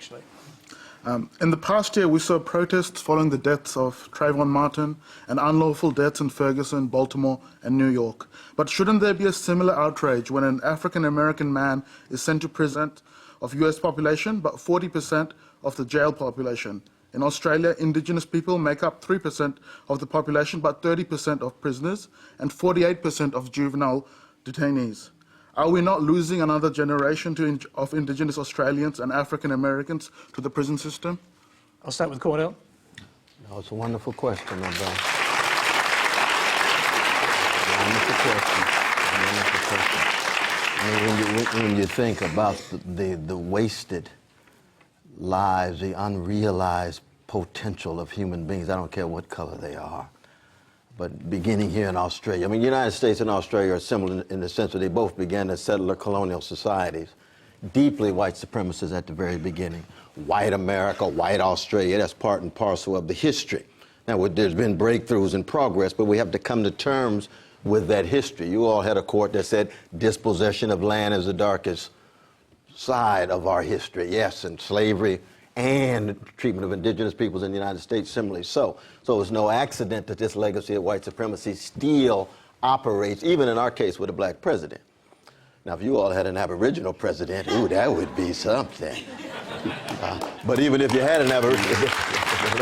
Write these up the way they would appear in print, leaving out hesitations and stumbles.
actually. In the past year, we saw protests following the deaths of Trayvon Martin and unlawful deaths in Ferguson, Baltimore, and New York. But shouldn't there be a similar outrage when an African-American man is sent to prison of US population, but 40% of the jail population? In Australia, Indigenous people make up 3% of the population, but 30% of prisoners and 48% of juvenile detainees. Are we not losing another generation of Indigenous Australians and African Americans to the prison system? I'll start with Cornel. No, it's a wonderful question, Wonderful question. Wonderful question. I mean, when you think about the wasted lives, the unrealized potential of human beings, I don't care what color they are, but beginning here in Australia. I mean, the United States and Australia are similar in the sense that they both began as settler colonial societies, deeply white supremacists at the very beginning. White America, white Australia, that's part and parcel of the history. Now, there's been breakthroughs and progress, but we have to come to terms with that history. You all had a court that said dispossession of land is the darkest side of our history. Yes, and slavery and treatment of indigenous peoples in the United States similarly so. So it's no accident that this legacy of white supremacy still operates, even in our case with a black president. Now, if you all had an Aboriginal president, ooh, that would be something. But even if you had an Aboriginal,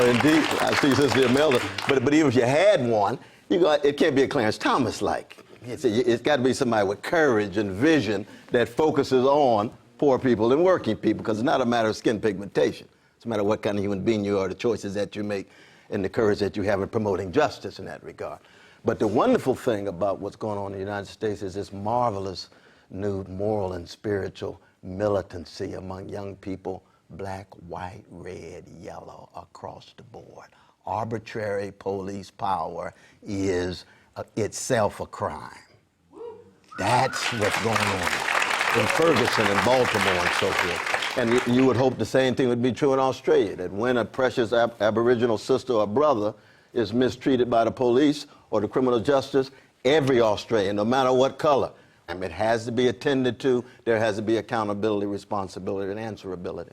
indeed, I see Sister Imelda, but even if you had one, it can't be a Clarence Thomas-like. It's got to be somebody with courage and vision that focuses on poor people and working people, because it's not a matter of skin pigmentation. It's a matter of what kind of human being you are, the choices that you make, and the courage that you have in promoting justice in that regard. But the wonderful thing about what's going on in the United States is this marvelous new moral and spiritual militancy among young people, black, white, red, yellow, across the board. Arbitrary police power is itself a crime. That's what's going on in Ferguson and Baltimore and so forth. And you would hope the same thing would be true in Australia, that when a precious Aboriginal sister or brother is mistreated by the police or the criminal justice, every Australian, no matter what color, it has to be attended to. There has to be accountability, responsibility, and answerability.